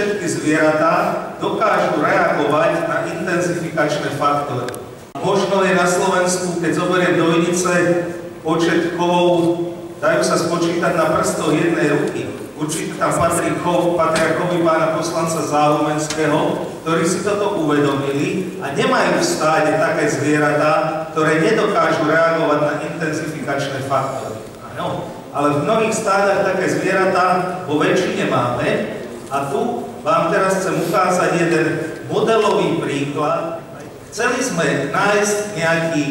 všetky zvieratá dokážu reagovať na intenzifikačné faktory. Možno je na Slovensku, keď zoberiem dojnice, počet chovov dajú sa spočítať na prstoch jednej ruky. Určite tam patria chovy pána poslanca Zálumenského, ktorí si toto uvedomili a nemajú v stáde také zvieratá, ktoré nedokážu reagovať na intenzifikačné faktory. Áno, ale v mnohých stádach také zvieratá vo väčšine máme a tu vám teraz chcem ukázať jeden modelový príklad. Chceli sme nájsť nejaký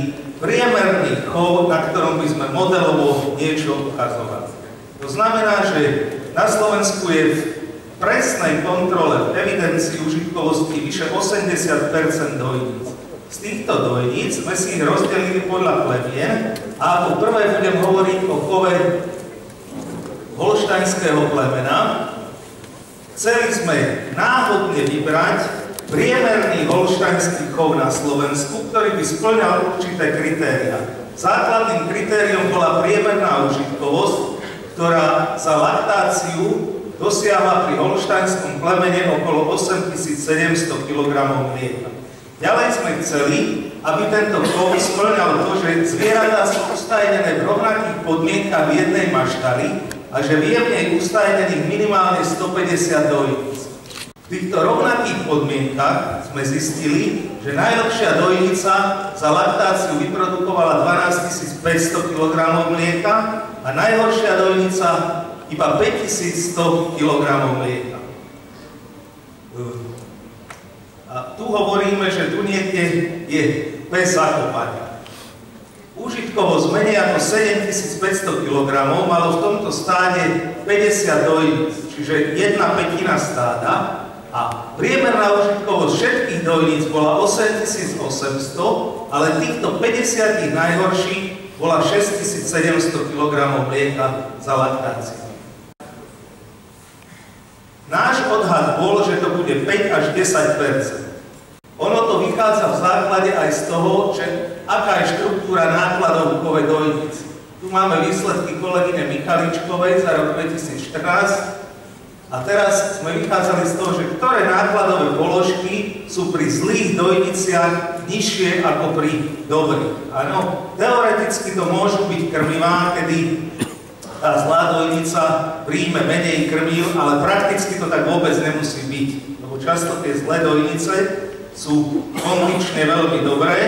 priemerný chov, na ktorom by sme modelovo niečo ukazovali. To znamená, že na Slovensku je v presnej kontrole v evidencii užitkovosti vyše 80% dojníc. Z týchto dojníc sme si ich rozdelili podľa plemien a ako prvé budem hovoriť o chove holštajnského plemena. Chceli sme náhodne vybrať priemerný holštajnský chov na Slovensku, ktorý by spĺňal určité kritériá. Základným kritériom bola priemerná užitkovosť, ktorá za laktáciu dosiahla pri holštajnskom plemene okolo 8700 kg mlieka. Ďalej sme chceli, aby tento chov spĺňal to, že zvieratá sú ustajnené v rovnakých podmienkach v jednej maštali a že je v nej ustajnených minimálne 150 dojníc. V týchto rovnakých podmienkach sme zistili, že najlepšia dojnica za laktáciu vyprodukovala 12 500 kg mlieka a najhoršia dojnica iba 5100 kg mlieka. A tu hovoríme, že tu niekde je bez zakopania. Užitkovosť menej ako 7500 kg malo v tomto stáde 50 dojnic, čiže 1/5 stáda. A priemerná užitkovosť všetkých dojníc bola 8800, ale týchto 50 najhorších bola 6700 kg mlieka za laktáciu. Náš odhad bol, že to bude 5 až 10%. Ono to vychádza v základe aj z toho, že aká je štruktúra nákladov v chove dojníc. Tu máme výsledky kolegyne Michaličkovej za rok 2014. A teraz sme vychádzali z toho, že ktoré nákladové položky sú pri zlých dojniciach nižšie ako pri dobrých. Áno, teoreticky to môžu byť krmivá, kedy tá zlá dojnica príjme menej krmív, ale prakticky to tak vôbec nemusí byť. Lebo často tie zlé dojnice sú kondične veľmi dobré,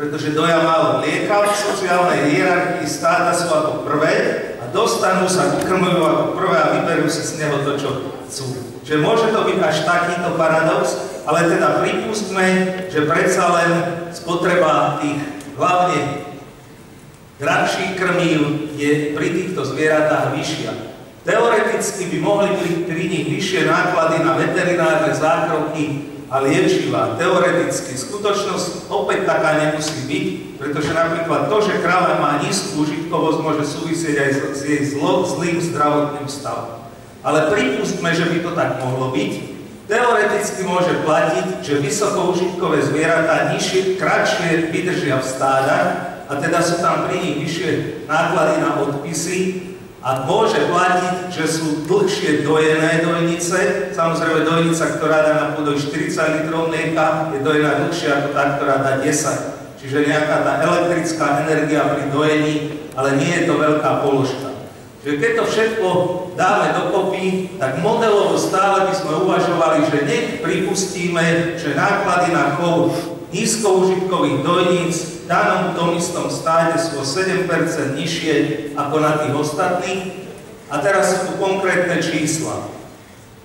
pretože doja málo mlieka, v sociálnej hierarchii stáda sú ako prvé, dostanú sa k krmivu ako prvé a vyberú si z neho to, čo chcú. Čiže môže to byť až takýto paradox, ale teda pripustme, že predsa len spotreba tých hlavne drahších krmív je pri týchto zvieratách vyššia. Teoreticky by mohli byť pri nich vyššie náklady na veterinárne zákroky a liečivá. Teoreticky. Skutočnosť opäť taká nemusí byť, pretože napríklad to, že kráva má nízku užitkovosť, môže súvisieť aj s jej zlým zdravotným stavom. Ale pripustme, že by to tak mohlo byť. Teoreticky môže platiť, že vysokoužitkové zvieratá kratšie vydržia v stádach a teda sú tam pri nich vyššie náklady na odpisy. A môže platiť, že sú dlhšie dojené dojnice. Samozrejme, dojnica, ktorá dá na pôdoj 40 litrov mlieka, je dojená dlhšie ako tá, ktorá dá 10. Čiže nejaká tá elektrická energia pri dojení, ale nie je to veľká položka. Čiže keď to všetko dáme dokopy, tak modelovo stále by sme uvažovali, že nech pripustíme, že náklady na chov nízkoužitkových dojníc v danom tom istom stáde sú o 7% nižšie ako na tých ostatných. A teraz sú tu konkrétne čísla.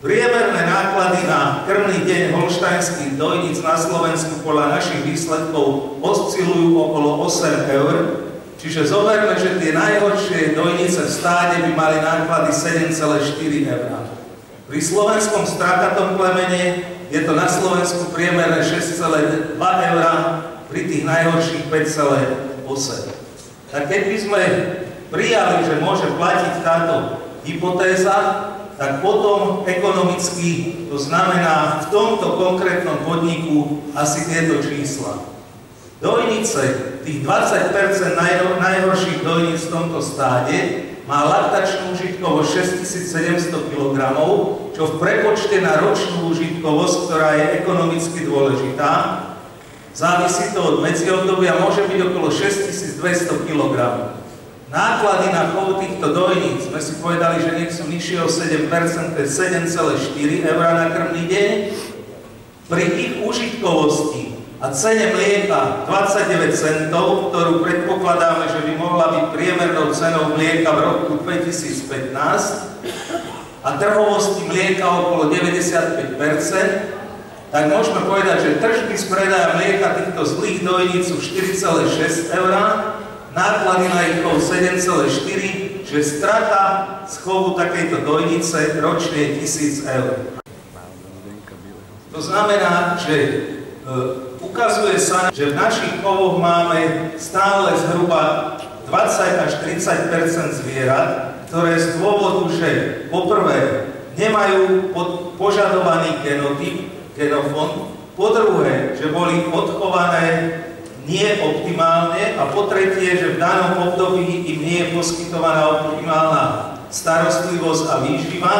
Priemerné náklady na krmný deň holštajnských dojníc na Slovensku podľa našich výsledkov oscilujú okolo 8 eur. Čiže zoberme, že tie najhoršie dojnice v stáde by mali náklady 7,4 eur. Pri slovenskom strakatom plemene je to na Slovensku priemerné 6,2 eur, pri tých najhorších 5,8. Tak keď by sme prijali, že môže platiť táto hypotéza, tak potom ekonomicky to znamená v tomto konkrétnom podniku asi tieto čísla. Dojnice, tých 20% najhorších dojnic v tomto stáde má laktačnú užitkovosť 6700 kg, čo v prepočte na ročnú užitkovosť, ktorá je ekonomicky dôležitá, závisí to od medziobdobia, môže byť okolo 6200 kg. Náklady na chov týchto dojníc, sme si povedali, že nech sú nižšie o 7%, to je 7,4 eur na krmný deň. Pri ich užitkovosti a cene mlieka 29 centov, ktorú predpokladáme, že by mohla byť priemernou cenou mlieka v roku 2015, a trhovosti mlieka okolo 95%, tak môžeme povedať, že tržby z predaja mlieka týchto zlých dojníc sú 4,6 eur, náklady na ich chov 7,4, že strata z chovu takejto dojnice ročne je 1000 eur. To znamená, že ukazuje sa, že v našich chovoch máme stále zhruba 20 až 30% zvierat, ktoré z dôvodu, že poprvé nemajú požadovaný genofond, po druhé, že boli odchované nie optimálne a po tretie, že v danom období im nie je poskytovaná optimálna starostlivosť a výživa,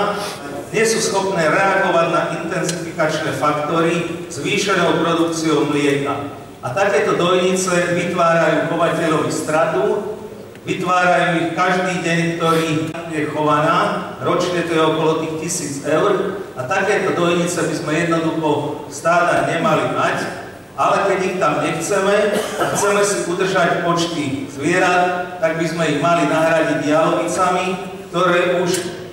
nie sú schopné reagovať na intenzifikačné faktory zvýšenou produkciou mlieka. A takéto dojnice vytvárajú chovateľovi stratu, vytvárajú ich každý deň, ktorý je chovaná, ročne to je okolo tých 1000 eur a takéto dojnice by sme jednoducho v stádach nemali mať, ale keď ich tam nechceme a chceme si udržať počty zvierat, tak by sme ich mali nahradiť jalovicami, ktoré už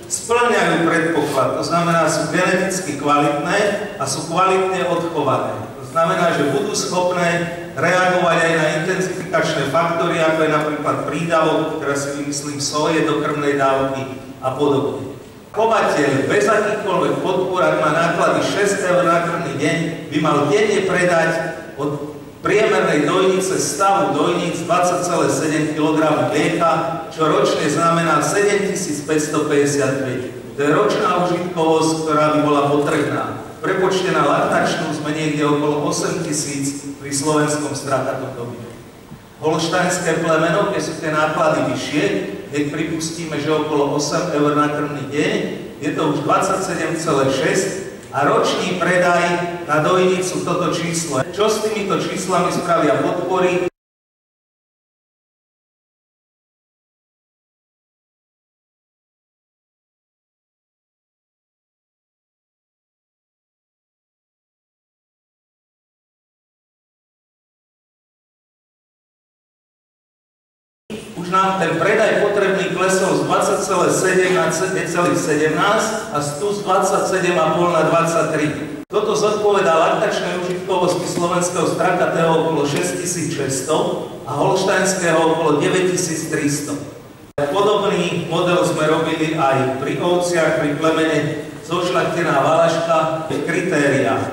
spĺňajú predpoklad, to znamená, sú geneticky kvalitné a sú kvalitne odchované. To znamená, že budú schopné reagovať aj na intenzifikačné faktory, ako je napríklad prídavok, ktoré si vymyslím soje do krmnej dávky a podobne. Chovateľ bez akýchkoľvek podpor, ak má náklady 6 eur na krmný deň, by mal denne predať od priemernej dojnice stavu dojnic 20,7 kg mlieka, čo ročne znamená 7555. To je ročná užitkovosť, ktorá by bola potrebná. Prepočtená laktačnú sme niekde okolo 8000 pri slovenskom stratatom dobytku. Holštajnské plemeno, kde sú tie náklady vyššie, keď pripustíme, že okolo 8 eur na krmný deň, je to už 27,6 a ročný predaj na dojnicu toto číslo. Čo s týmito číslami spravia podpory? Už nám ten predaj potrebný klesol z 20,7 na 17 a tu z 27,5 na 23. Toto zodpovedá laktačnej užitkovosti slovenského strakatého okolo 6600 a holštajnského okolo 9300. Podobný model sme robili aj pri ovciach, pri plemene zošľachtená valaška v kritériách.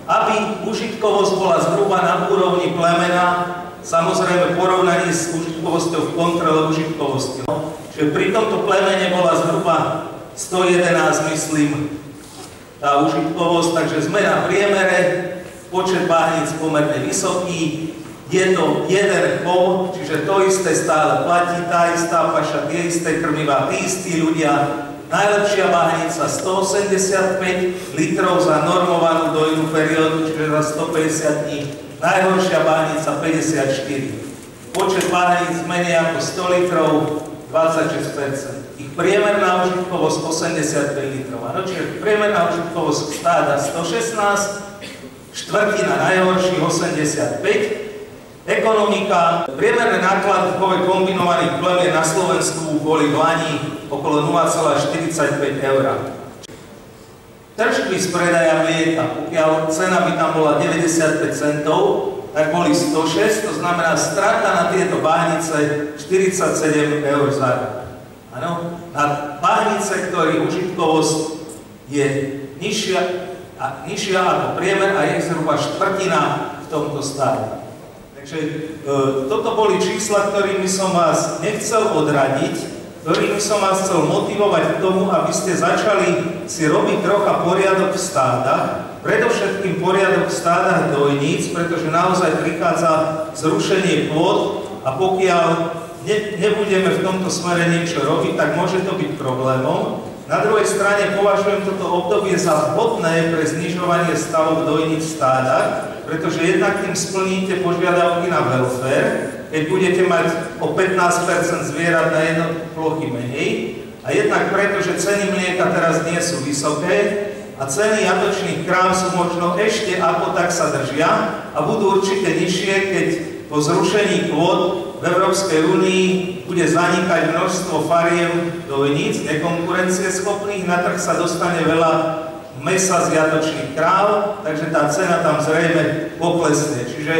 Aby užitkovosť bola zhruba na úrovni plemena, samozrejme porovnaní s užitkovosťou v kontrole užitkovosti. Čiže pri tomto plemene bola zhruba 111, myslím, tá užitkovosť, takže sme na priemere, počet báhnic pomerne vysoký, je to jeden chov, čiže to isté stále platí, tá istá paša, tie isté krmivá, tí istí ľudia. Najlepšia báhnica 185 litrov za normovanú dojnú periódu, čiže za 150 dní. Najhoršia báhnica 54. Počet báhnic menej ako 100 litrov 26%. Ich priemerná užitkovosť 85 litrov. No, čiže priemerná užitkovosť stáda 116, štvrtina najhorších 85. Ekonomika, priemerné náklady v chove kombinovaných plemien na Slovensku boli v lani okolo 0,45 eur. Tržby z predaja mlieka, pokiaľ cena by tam bola 95 centov, tak boli 106, to znamená strata na tieto báhnice 47 eur za rok. Áno, na báhnice, ktorých užitkovosť je nižšia ako priemer a je zhruba štvrtina v tomto stále. Takže toto boli čísla, ktorými som vás nechcel odradiť, ktorými som vás chcel motivovať k tomu, aby ste začali si robiť trocha poriadok v stádach, predovšetkým poriadok v stádach dojníc, pretože naozaj prichádza zrušenie kvót a pokiaľ nebudeme v tomto smere niečo robiť, tak môže to byť problémom. Na druhej strane považujem toto obdobie za vhodné pre znižovanie stavov dojníc v stádach, pretože jednak tým splníte požiadavky na welfare, keď budete mať o 15% zvierat na jednotku plochy menej, a jednak preto, že ceny mlieka teraz nie sú vysoké a ceny jatočných kráv sú možno ešte ako tak sa držia a budú určite nižšie, keď po zrušení kvót v Európskej únii bude zanikať množstvo fariem dojníc, nekonkurencieschopných, na trh sa dostane veľa mesa z jatočných kráv, takže tá cena tam zrejme poklesne. Čiže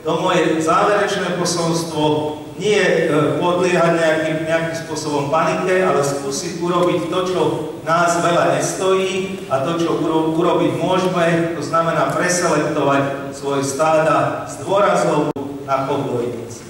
to moje záverečné posolstvo nie je podliehať nejakým spôsobom panike, ale skúsiť urobiť to, čo nás veľa nestojí a to, čo urobiť môžeme, to znamená preselektovať svoje stáda s dôrazom na chov dojníc.